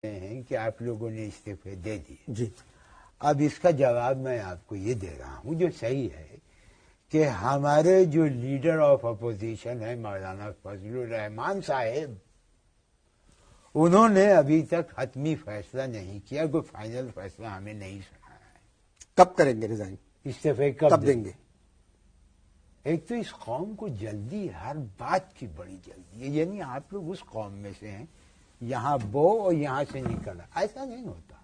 ہیں کہ آپ لوگوں نے استعفے دے دیے جی اب اس کا جواب میں آپ کو یہ دے رہا ہوں جو صحیح ہے کہ ہمارے جو لیڈر آف اپوزیشن ہیں مولانا فضل الرحمان صاحب انہوں نے ابھی تک حتمی فیصلہ نہیں کیا، کوئی فائنل فیصلہ ہمیں نہیں سنا ہے۔ کب کریں گے ریزائن؟ استعفے کب دیں گے؟ ایک تو اس قوم کو جلدی، ہر بات کی بڑی جلدی ہے، یعنی آپ لوگ اس قوم میں سے ہیں یہاں بو اور یہاں سے نکلا، ایسا نہیں ہوتا،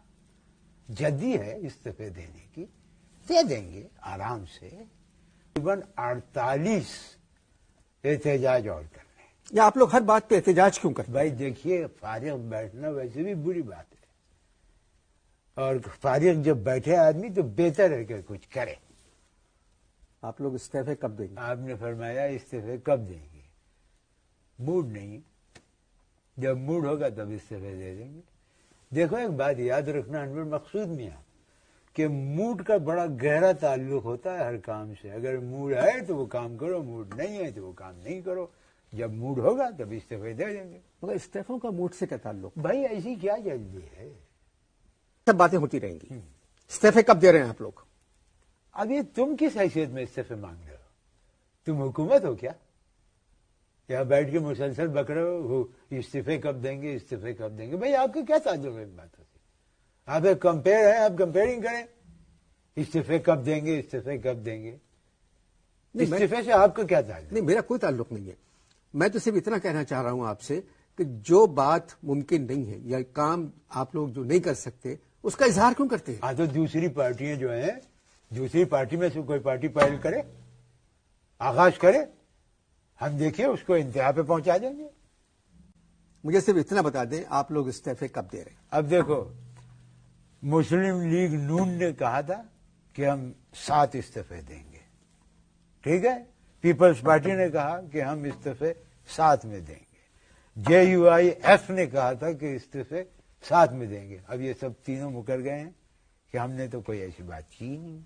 جلدی ہے استعفے دینے کی، دے دیں گے آرام سے، تقریباً 48 احتجاج اور کر لیں۔ یا آپ لوگ ہر بات پہ احتجاج کیوں کرتے ہیں؟ بھائی دیکھیے فارغ بیٹھنا ویسے بھی بری بات ہے، اور فارغ جب بیٹھے آدمی تو بہتر ہے کہ کچھ کرے۔ آپ لوگ استعفے کب دیں گے؟ آپ نے فرمایا استعفے کب دیں گے، موڈ نہیں، جب موڈ ہوگا تب استعفے دے دیں گے۔ دیکھو ایک بات یاد رکھنا انور مقصود میاں کہ موڈ کا بڑا گہرا تعلق ہوتا ہے ہر کام سے، اگر موڈ ہے تو وہ کام کرو، موڈ نہیں ہے تو وہ کام نہیں کرو، جب موڈ ہوگا تب استعفے دے دیں گے۔ مگر استعفوں کا موڈ سے کیا تعلق؟ بھائی ایسی کیا جلدی ہے، سب باتیں ہوتی رہیں گی۔ استعفے کب دے رہے ہیں آپ لوگ؟ اب یہ تم کس حیثیت میں استعفے مانگ رہے ہو؟ تم حکومت ہو کیا؟ یہاں بیٹھ کے مسلسل بک رہے ہو استعفے کب دیں گے، استعفے کب دیں گے؟ بھائی آپ کو کیا تعلق ہے اس بات سے؟ آپ ایک کمپیئر ہیں، آپ کمپیئرنگ کریں، استعفے کب دیں گے، استعفے کب دیں گے؟ استعفے سے آپ کا کیا تعلق؟ نہیں، میرا کوئی تعلق نہیں ہے، میں تو صرف اتنا کہنا چاہ رہا ہوں آپ سے کہ جو بات ممکن نہیں ہے یا کام آپ لوگ جو نہیں کر سکتے اس کا اظہار کیوں کرتے ہیں؟ ہاں تو دوسری پارٹیاں جو ہیں، دوسری پارٹی میں سے کوئی پارٹی پہل کرے، آغاز کرے، ہم دیکھیں اس کو انتہا پہ پہنچا دیں گے۔ مجھے صرف اتنا بتا دیں آپ لوگ استعفے کب دے رہے ہیں؟ اب دیکھو مسلم لیگ نون نے کہا تھا کہ ہم 7 استعفے دیں گے، ٹھیک ہے؟ پیپلز پارٹی نے کہا کہ ہم استعفے 7 میں دیں گے، JUIF نے کہا تھا کہ استعفے 7 میں دیں گے۔ اب یہ سب تینوں مکر گئے ہیں کہ ہم نے تو کوئی ایسی بات کی نہیں۔